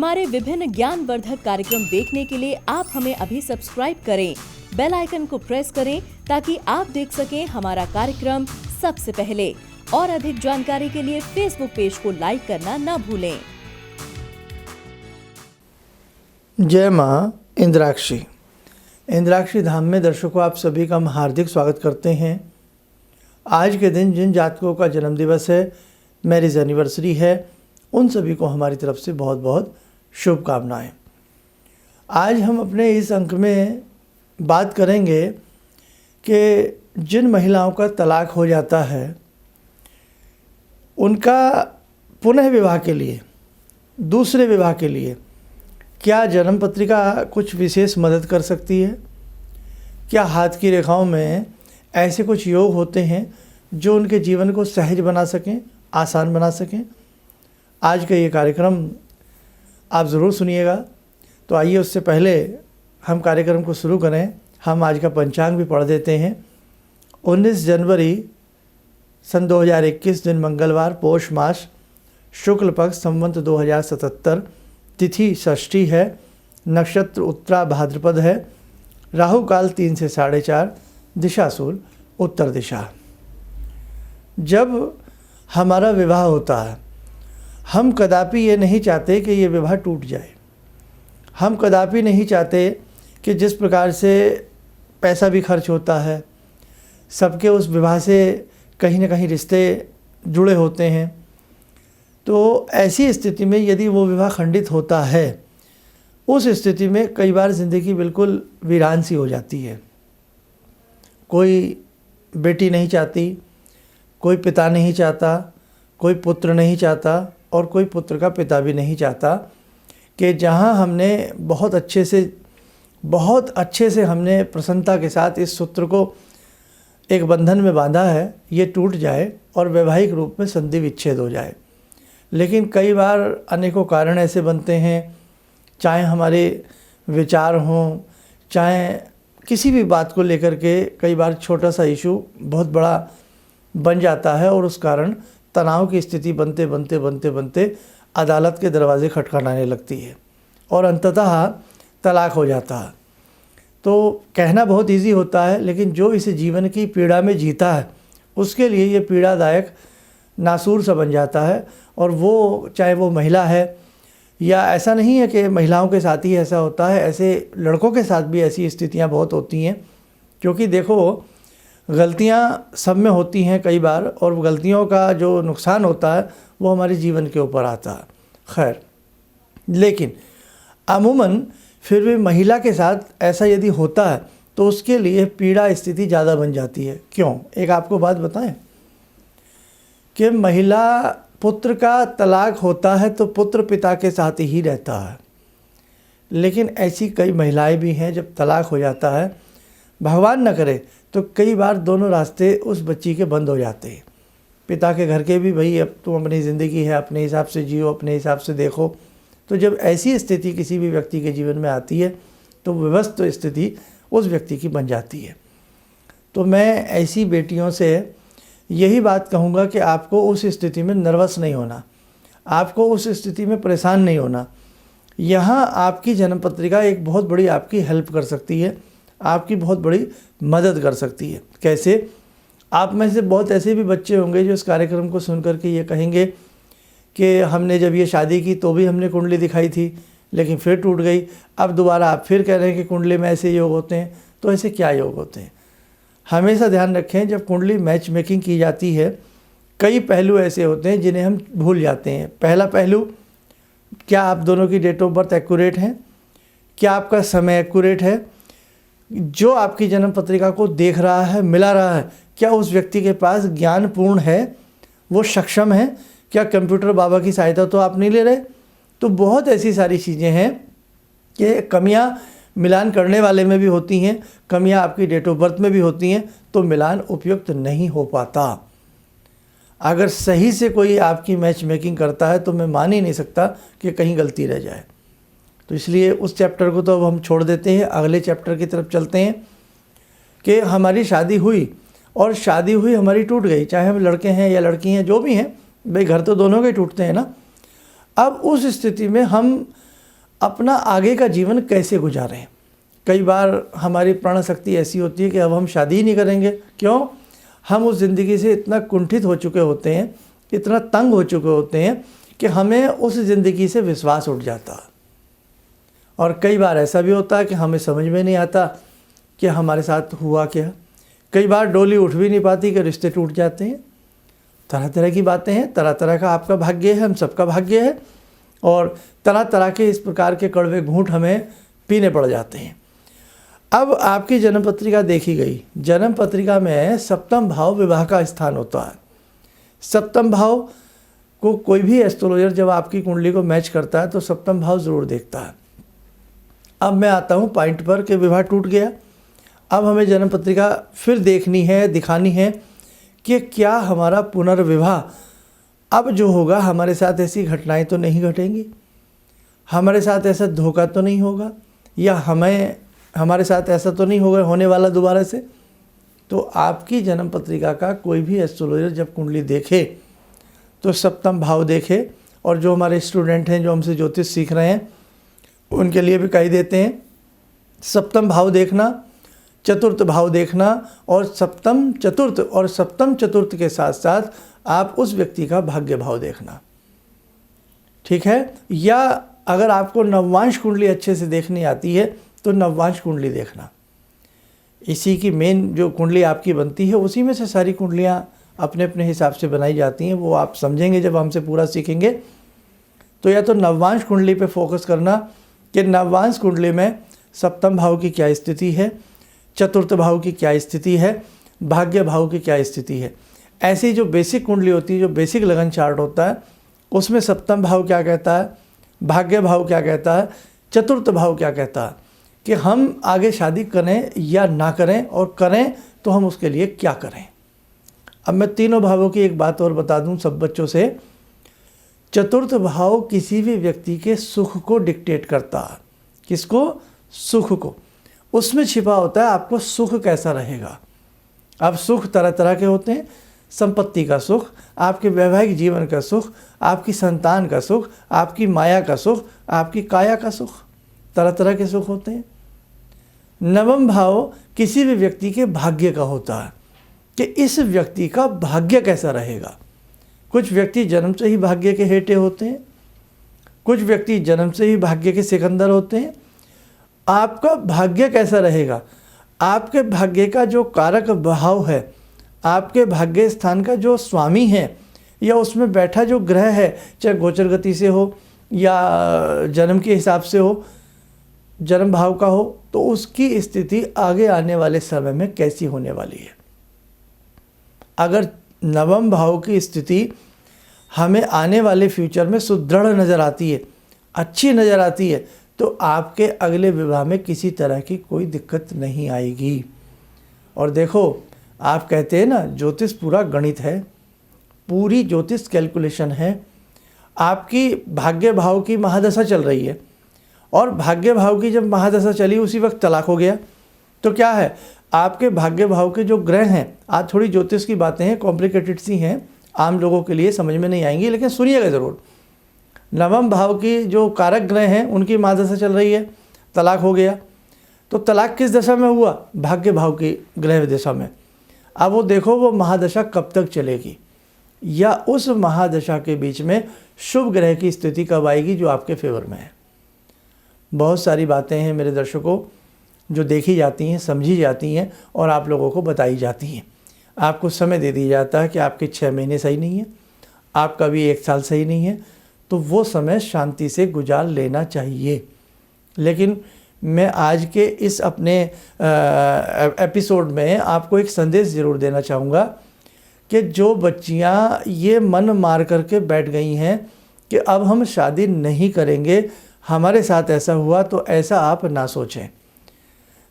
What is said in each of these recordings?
हमारे विभिन्न ज्ञानवर्धक कार्यक्रम देखने के लिए आप हमें अभी सब्सक्राइब करें, बेल आइकन को प्रेस करें ताकि आप देख सकें हमारा कार्यक्रम सबसे पहले। और अधिक जानकारी के लिए फेसबुक पेज को लाइक करना न भूलें। जय माँ इंद्राक्षी। इंद्राक्षी धाम में दर्शकों आप सभी का हम हार्दिक स्वागत करते हैं। आज के दिन जिन जातकों का जन्म दिवस है, मैरिज एनिवर्सरी है, उन सभी को हमारी तरफ से बहुत बहुत शुभकामनाएं। आज हम अपने इस अंक में बात करेंगे कि जिन महिलाओं का तलाक हो जाता है उनका पुनः विवाह के लिए, दूसरे विवाह के लिए क्या जन्म पत्रिका कुछ विशेष मदद कर सकती है? क्या हाथ की रेखाओं में ऐसे कुछ योग होते हैं जो उनके जीवन को सहज बना सकें, आसान बना सकें? आज का ये कार्यक्रम आप ज़रूर सुनिएगा। तो आइए उससे पहले हम कार्यक्रम को शुरू करें। हम आज का पंचांग भी पढ़ देते हैं। 19 जनवरी सन 2021 दिन मंगलवार, पोष मास, शुक्ल पक्ष, संवत 2077, तिथि षष्ठी है, नक्षत्र उत्तरा भाद्रपद है, राहु काल 3 से 4:30, दिशा शूल उत्तर दिशा। जब हमारा विवाह होता है हम कदापि ये नहीं चाहते कि ये विवाह टूट जाए। हम कदापि नहीं चाहते कि जिस प्रकार से पैसा भी खर्च होता है, सबके उस विवाह से कहीं ना कहीं रिश्ते जुड़े होते हैं, तो ऐसी स्थिति में यदि वो विवाह खंडित होता है, उस स्थिति में कई बार ज़िंदगी बिल्कुल वीरान सी हो जाती है। कोई बेटी नहीं चाहती, कोई पिता नहीं चाहता, कोई पुत्र नहीं चाहता और कोई पुत्र का पिता भी नहीं चाहता कि जहाँ हमने बहुत अच्छे से हमने प्रसन्नता के साथ इस सूत्र को एक बंधन में बांधा है, ये टूट जाए और वैवाहिक रूप में संधि विच्छेद हो जाए। लेकिन कई बार अनेकों कारण ऐसे बनते हैं, चाहे हमारे विचार हों, चाहे किसी भी बात को लेकर के कई बार छोटा सा इशू बहुत बड़ा बन जाता है और उस कारण तनाव की स्थिति बनते अदालत के दरवाजे खटखटाने लगती है और अंततः तलाक हो जाता है। तो कहना बहुत इजी होता है, लेकिन जो इस जीवन की पीड़ा में जीता है उसके लिए ये पीड़ादायक नासूर सा बन जाता है। और वो चाहे वो महिला है, या ऐसा नहीं है कि महिलाओं के साथ ही ऐसा होता है, ऐसे लड़कों के साथ भी ऐसी स्थितियां बहुत होती हैं। क्योंकि देखो, गलतियां सब में होती हैं कई बार, और गलतियों का जो नुकसान होता है वो हमारे जीवन के ऊपर आता है। खैर, लेकिन अमूमन फिर भी महिला के साथ ऐसा यदि होता है तो उसके लिए पीड़ा स्थिति ज़्यादा बन जाती है। क्यों? एक आपको बात बताएं कि महिला पुत्र का तलाक होता है तो पुत्र पिता के साथ ही रहता है, लेकिन ऐसी कई महिलाएं भी हैं जब तलाक हो जाता है, भगवान न करे तो कई बार दोनों रास्ते उस बच्ची के बंद हो जाते हैं। पिता के घर के भी, भाई अब तुम अपनी ज़िंदगी है, अपने हिसाब से जियो, अपने हिसाब से देखो। तो जब ऐसी स्थिति किसी भी व्यक्ति के जीवन में आती है तो विवस्त स्थिति उस व्यक्ति की बन जाती है। तो मैं ऐसी बेटियों से यही बात कहूँगा कि आपको उस स्थिति में नर्वस नहीं होना, आपको उस स्थिति में परेशान नहीं होना। यहाँ आपकी जन्म पत्रिका एक बहुत बड़ी आपकी हेल्प कर सकती है, आपकी बहुत बड़ी मदद कर सकती है। कैसे? आप में से बहुत ऐसे भी बच्चे होंगे जो इस कार्यक्रम को सुन करके ये कहेंगे कि हमने जब ये शादी की तो भी हमने कुंडली दिखाई थी, लेकिन फिर टूट गई। अब दोबारा आप फिर कह रहे हैं कि कुंडली में ऐसे योग होते हैं। तो ऐसे क्या योग होते हैं? हमेशा ध्यान रखें, जब कुंडली मैच मेकिंग की जाती है, कई पहलू ऐसे होते हैं जिन्हें हम भूल जाते हैं। पहला पहलू, क्या आप दोनों की डेट ऑफ बर्थ एक्यूरेट है? क्या आपका समय एक्यूरेट है? जो आपकी जन्म पत्रिका को देख रहा है, मिला रहा है, क्या उस व्यक्ति के पास ज्ञानपूर्ण है, वो सक्षम है? क्या कंप्यूटर बाबा की सहायता तो आप नहीं ले रहे? तो बहुत ऐसी सारी चीज़ें हैं कि कमियां मिलान करने वाले में भी होती हैं, कमियां आपकी डेट ऑफ बर्थ में भी होती हैं, तो मिलान उपयुक्त नहीं हो पाता। अगर सही से कोई आपकी मैच मेकिंग करता है तो मैं मान ही नहीं सकता कि कहीं गलती रह जाए। तो इसलिए उस चैप्टर को तो अब हम छोड़ देते हैं, अगले चैप्टर की तरफ चलते हैं कि हमारी शादी हुई और शादी हुई हमारी टूट गई, चाहे हम लड़के हैं या लड़की हैं, जो भी हैं, भाई घर तो दोनों के टूटते हैं ना। अब उस स्थिति में हम अपना आगे का जीवन कैसे गुजारें। कई बार हमारी प्राण शक्ति ऐसी होती है कि अब हम शादी ही नहीं करेंगे। क्यों? हम उस ज़िंदगी से इतना कुंठित हो चुके होते हैं, इतना तंग हो चुके होते हैं कि हमें उस ज़िंदगी से विश्वास उठ जाता है। और कई बार ऐसा भी होता है कि हमें समझ में नहीं आता कि हमारे साथ हुआ क्या। कई बार डोली उठ भी नहीं पाती कि रिश्ते टूट जाते हैं। तरह तरह की बातें हैं, तरह तरह का आपका भाग्य है, हम सबका भाग्य है, और तरह तरह के इस प्रकार के कड़वे घूंट हमें पीने पड़ जाते हैं। अब आपकी जन्म पत्रिका देखी गई। जन्म पत्रिका में सप्तम भाव विवाह का स्थान होता है। सप्तम भाव को कोई भी एस्ट्रोलॉजर जब आपकी कुंडली को मैच करता है तो सप्तम भाव ज़रूर देखता है। अब मैं आता हूँ पॉइंट पर कि विवाह टूट गया। अब हमें जन्म पत्रिका फिर देखनी है, दिखानी है कि क्या हमारा पुनर्विवाह अब जो होगा, हमारे साथ ऐसी घटनाएं तो नहीं घटेंगी, हमारे साथ ऐसा धोखा तो नहीं होगा, या हमारे साथ ऐसा तो नहीं होगा होने वाला दोबारा से। तो आपकी जन्म पत्रिका का कोई भी एस्ट्रोलॉजर जब कुंडली देखे तो सप्तम भाव देखे। और जो हमारे स्टूडेंट हैं जो हमसे ज्योतिष सीख रहे हैं उनके लिए भी कह देते हैं, सप्तम भाव देखना, चतुर्थ भाव देखना, और सप्तम चतुर्थ के साथ साथ आप उस व्यक्ति का भाग्य भाव देखना। ठीक है? या अगर आपको नववांश कुंडली अच्छे से देखनी आती है तो नववांश कुंडली देखना। इसी की मेन जो कुंडली आपकी बनती है उसी में से सारी कुंडलियाँ अपने अपने हिसाब से बनाई जाती हैं। वो आप समझेंगे जब हमसे पूरा सीखेंगे। तो या तो नववांश कुंडली पे फोकस करना कि नववांश कुंडली में सप्तम भाव की क्या स्थिति है, चतुर्थ भाव की क्या स्थिति है, भाग्य भाव की क्या स्थिति है। ऐसी जो बेसिक कुंडली होती है, जो बेसिक लगन चार्ट होता है, उसमें सप्तम भाव क्या कहता है, भाग्य भाव क्या कहता है, चतुर्थ भाव क्या कहता है कि हम आगे शादी करें या ना करें, और करें तो हम उसके लिए क्या करें। अब मैं तीनों भावों की एक बात और बता दूं सब बच्चों से। चतुर्थ भाव किसी भी व्यक्ति के सुख को डिक्टेट करता है। किसको? सुख को। उसमें छिपा होता है आपको सुख कैसा रहेगा। अब सुख तरह तरह के होते हैं। संपत्ति का सुख, आपके वैवाहिक जीवन का सुख, आपकी संतान का सुख, आपकी माया का सुख, आपकी काया का सुख, तरह तरह के सुख होते हैं। नवम भाव किसी भी व्यक्ति के भाग्य का होता है कि इस व्यक्ति का भाग्य कैसा रहेगा। कुछ व्यक्ति जन्म से ही भाग्य के हेटे होते हैं, कुछ व्यक्ति जन्म से ही भाग्य के सिकंदर होते हैं। आपका भाग्य कैसा रहेगा? आपके भाग्य का जो कारक भाव है, आपके भाग्य स्थान का जो स्वामी है, या उसमें बैठा जो ग्रह है, चाहे गोचर गति से हो या जन्म के हिसाब से हो, जन्म भाव का हो, तो उसकी स्थिति आगे आने वाले समय में कैसी होने वाली है। अगर नवम भाव की स्थिति हमें आने वाले फ्यूचर में सुदृढ़ नज़र आती है, अच्छी नज़र आती है, तो आपके अगले विवाह में किसी तरह की कोई दिक्कत नहीं आएगी। और देखो, आप कहते हैं ना ज्योतिष पूरा गणित है, पूरी ज्योतिष कैलकुलेशन है। आपकी भाग्य भाव की महादशा चल रही है, और भाग्य भाव की जब महादशा चली उसी वक्त तलाक हो गया, तो क्या है, आपके भाग्य भाव के जो ग्रह हैं, आज थोड़ी ज्योतिष की बातें हैं, कॉम्प्लिकेटेड सी हैं, आम लोगों के लिए समझ में नहीं आएंगी, लेकिन सुनिएगा ज़रूर। नवम भाव की जो कारक ग्रह हैं उनकी महादशा चल रही है, तलाक हो गया। तो तलाक किस दशा में हुआ? भाग्य भाव की ग्रह दशा में। अब वो देखो वो महादशा कब तक चलेगी, या उस महादशा के बीच में शुभ ग्रह की स्थिति कब आएगी जो आपके फेवर में है। बहुत सारी बातें हैं मेरे दर्शकों जो देखी जाती हैं, समझी जाती हैं और आप लोगों को बताई जाती हैं। आपको समय दे दिया जाता है कि आपके 6 महीने सही नहीं है, आपका भी 1 साल सही नहीं है, तो वो समय शांति से गुजार लेना चाहिए। लेकिन मैं आज के इस अपने एपिसोड में आपको एक संदेश ज़रूर देना चाहूँगा कि जो बच्चियाँ ये मन मार करके बैठ गई हैं कि अब हम शादी नहीं करेंगे, हमारे साथ ऐसा हुआ, तो ऐसा आप ना सोचें।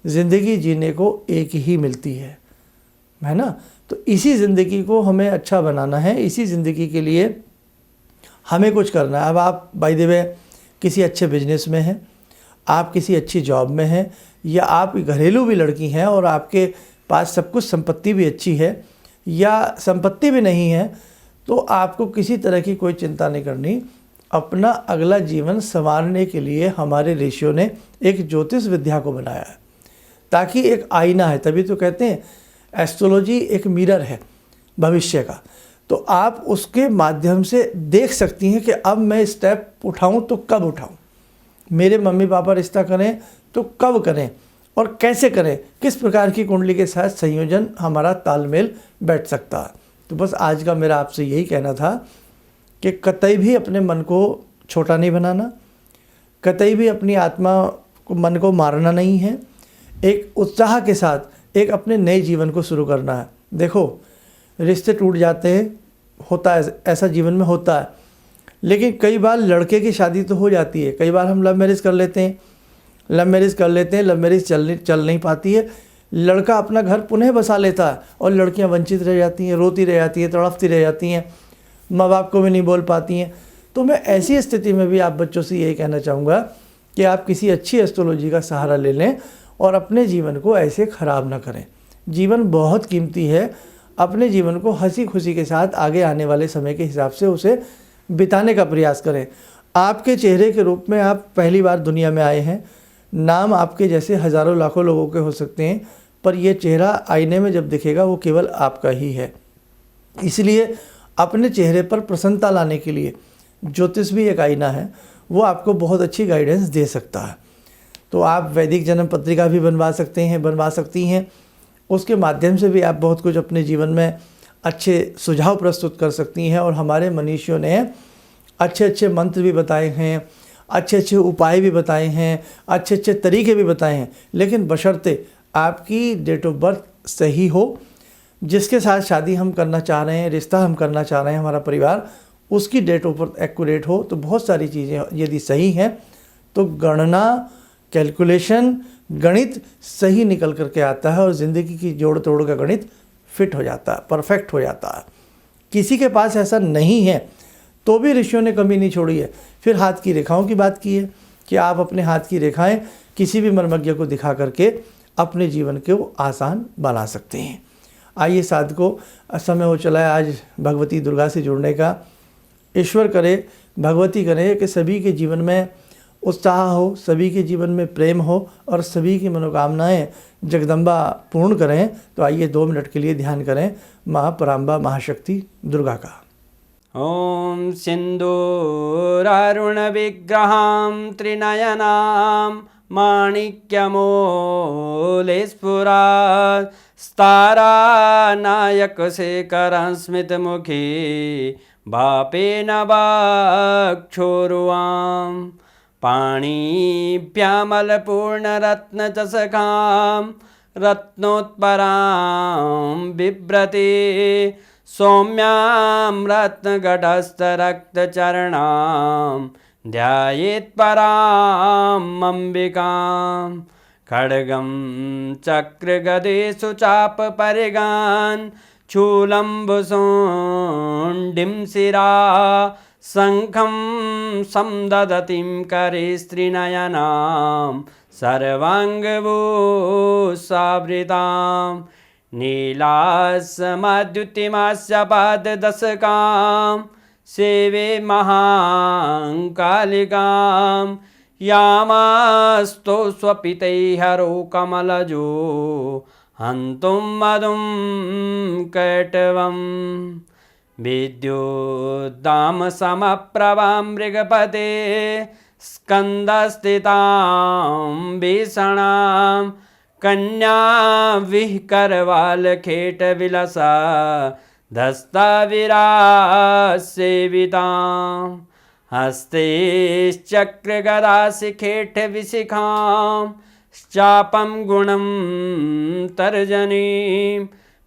ज़िंदगी जीने को एक ही मिलती है ना? तो इसी ज़िंदगी को हमें अच्छा बनाना है, इसी ज़िंदगी के लिए हमें कुछ करना है। अब आप बाय द वे किसी अच्छे बिजनेस में हैं, आप किसी अच्छी जॉब में हैं, या आप घरेलू भी लड़की हैं और आपके पास सब कुछ संपत्ति भी अच्छी है, या संपत्ति भी नहीं है, तो आपको किसी तरह की कोई चिंता नहीं करनी। अपना अगला जीवन संवारने के लिए हमारे ऋषियों ने एक ज्योतिष विद्या को बनाया है, ताकि एक आईना है। तभी तो कहते हैं एस्ट्रोलॉजी एक मिरर है भविष्य का। तो आप उसके माध्यम से देख सकती हैं कि अब मैं स्टेप उठाऊं तो कब उठाऊं, मेरे मम्मी पापा रिश्ता करें तो कब करें और कैसे करें, किस प्रकार की कुंडली के साथ संयोजन हमारा तालमेल बैठ सकता है। तो बस आज का मेरा आपसे यही कहना था कि कतई भी अपने मन को छोटा नहीं बनाना, कतई भी अपनी आत्मा को मन को मारना नहीं है। एक उत्साह के साथ एक अपने नए जीवन को शुरू करना है। देखो रिश्ते टूट जाते हैं, होता है, ऐसा जीवन में होता है, लेकिन कई बार लड़के की शादी तो हो जाती है। कई बार हम लव मैरिज कर लेते हैं, लव मैरिज चल नहीं पाती है, लड़का अपना घर पुनः बसा लेता है और लड़कियां वंचित रह जाती हैं, रोती रह जाती हैं, तड़पती रह जाती हैं, माँ बाप को भी नहीं बोल पाती हैं। तो मैं ऐसी स्थिति में भी आप बच्चों से यही कहना चाहूँगा कि आप किसी अच्छी एस्ट्रोलॉजी का सहारा ले लें और अपने जीवन को ऐसे ख़राब ना करें। जीवन बहुत कीमती है, अपने जीवन को हंसी खुशी के साथ आगे आने वाले समय के हिसाब से उसे बिताने का प्रयास करें। आपके चेहरे के रूप में आप पहली बार दुनिया में आए हैं, नाम आपके जैसे हज़ारों लाखों लोगों के हो सकते हैं, पर यह चेहरा आईने में जब दिखेगा वो केवल आपका ही है। इसलिए अपने चेहरे पर प्रसन्नता लाने के लिए ज्योतिष भी एक आईना है, वो आपको बहुत अच्छी गाइडेंस दे सकता है। तो आप वैदिक जन्म पत्रिका भी बनवा सकती हैं। उसके माध्यम से भी आप बहुत कुछ अपने जीवन में अच्छे सुझाव प्रस्तुत कर सकती हैं। और हमारे मनीषियों ने अच्छे अच्छे मंत्र भी बताए हैं, अच्छे अच्छे उपाय भी बताए हैं, अच्छे अच्छे तरीके भी बताए हैं, लेकिन बशर्ते आपकी डेट ऑफ बर्थ सही हो, जिसके साथ शादी हम करना चाह रहे हैं, रिश्ता हम करना चाह रहे हैं, हमारा परिवार, उसकी डेट ऑफ बर्थ एक्यूरेट हो। तो बहुत सारी चीज़ें यदि सही हैं तो गणना, कैलकुलेशन, गणित सही निकल करके आता है और ज़िंदगी की जोड़ तोड़ का गणित फिट हो जाता है, परफेक्ट हो जाता है। किसी के पास ऐसा नहीं है तो भी ऋषियों ने कमी नहीं छोड़ी है। फिर हाथ की रेखाओं की बात की है कि आप अपने हाथ की रेखाएं किसी भी मर्मज्ञ को दिखा करके अपने जीवन को आसान बना सकते हैं। आइए साधकों, समय हो चला है आज भगवती दुर्गा से जुड़ने का। ईश्वर करे, भगवती करे कि सभी के जीवन में उत्साह हो, सभी के जीवन में प्रेम हो और सभी की मनोकामनाएं जगदम्बा पूर्ण करें। तो आइए 2 मिनट के लिए ध्यान करें माँ पराम्बा महाशक्ति दुर्गा का। ॐ सिन्दूरारुण विग्रहां त्रिनयनां माणिक्यमूले स्फुरात् स्तारानायकशेखरं स्मितमुखी भापेन वाक्षोरुवां पाणिभ्यामलपूर्णरत्नचषकां रत्नोत्परां बिभ्रति सौम्यां रत्नघटस्थरक्तचरणां ध्यायेत्पराम् अम्बिकां खड्गं चक्रगदेषु चापपरिगान् शूलम्बुशुण्डिं शिरा शङ्खं समदधतीं करे स्त्रीनयनां सर्वाङ्गभूषावृतां नीलास्मद्युतिमास्य पाददशकां सेवे महाकालिकां यामास्तो स्वपितैहरो कमलजो हन्तुं मधुं कैटवम् विद्युद्दामसमप्रभां मृगपते स्कन्दस्थितां भीषणां कन्या विहकरवालखेटविलसा धस्ताविरासेवितां हस्तेश्चक्रगदाशिखेटविशिखां चापं गुणं तर्जनीं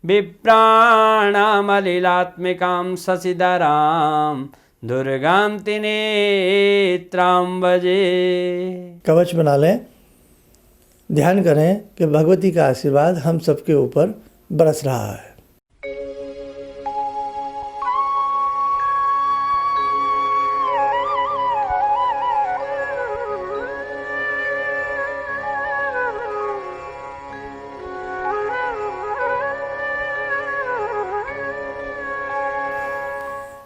विप्राणामलिलात्मिकां शशिधरां दुर्गां त्रिनेत्रां भजे। कवच बना लें, ध्यान करें कि भगवती का आशीर्वाद हम सबके ऊपर बरस रहा है।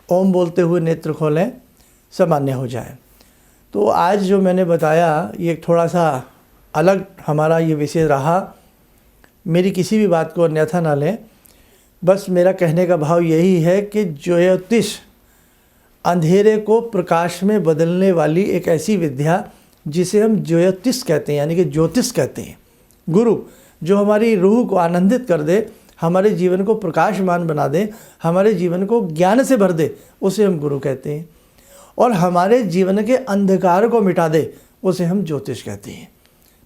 ओम बोलते हुए नेत्र खोलें, सामान्य हो जाए। तो आज जो मैंने बताया ये थोड़ा सा अलग हमारा ये विषय रहा। मेरी किसी भी बात को अन्यथा ना लें, बस मेरा कहने का भाव यही है कि ज्योतिष अंधेरे को प्रकाश में बदलने वाली एक ऐसी विद्या जिसे हम ज्योतिष कहते हैं, यानी कि ज्योतिष कहते हैं। गुरु जो हमारी रूह को आनंदित कर दे, हमारे जीवन को प्रकाशमान बना दे, हमारे जीवन को ज्ञान से भर दे, उसे हम गुरु कहते हैं। और हमारे जीवन के अंधकार को मिटा दे, उसे हम ज्योतिष कहते हैं।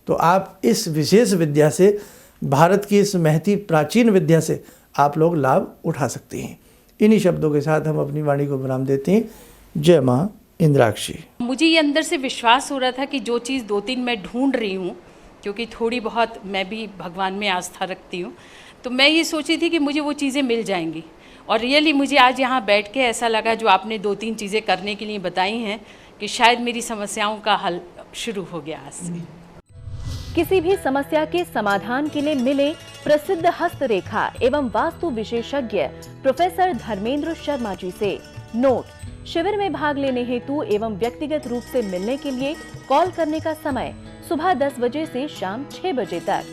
तो आप इस विशेष विद्या से, भारत की इस महती प्राचीन विद्या से आप लोग लाभ उठा सकते हैं। इन्हीं शब्दों के साथ हम अपनी वाणी को विराम देते हैं। जय माँ इंद्राक्षी। मुझे ये अंदर से विश्वास हो रहा था कि जो चीज़ 2-3 मैं ढूंढ रही हूँ, क्योंकि थोड़ी बहुत मैं भी भगवान में आस्था रखती हूँ, तो मैं ये सोची थी कि मुझे वो चीज़ें मिल जाएंगी। और रियली मुझे आज यहाँ बैठ के ऐसा लगा, जो आपने 2-3 चीज़ें करने के लिए बताई हैं, कि शायद मेरी समस्याओं का हल शुरू हो गया आज से। किसी भी समस्या के समाधान के लिए मिले प्रसिद्ध हस्तरेखा एवं वास्तु विशेषज्ञ प्रोफेसर धर्मेंद्र शर्मा जी से। नोट: शिविर में भाग लेने हेतु एवं व्यक्तिगत रूप से मिलने के लिए कॉल करने का समय सुबह 10 बजे से शाम 6 बजे तक।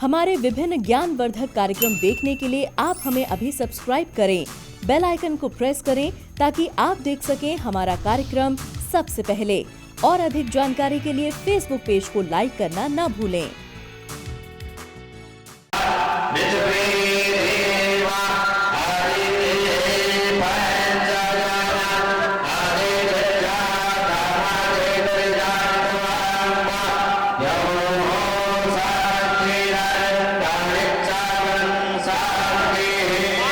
हमारे विभिन्न ज्ञानवर्धक कार्यक्रम देखने के लिए आप हमें अभी सब्सक्राइब करें, बेल आइकन को प्रेस करें ताकि आप देख सकें हमारा कार्यक्रम सबसे पहले। और अधिक जानकारी के लिए फेसबुक पेज को लाइक करना न भूलें।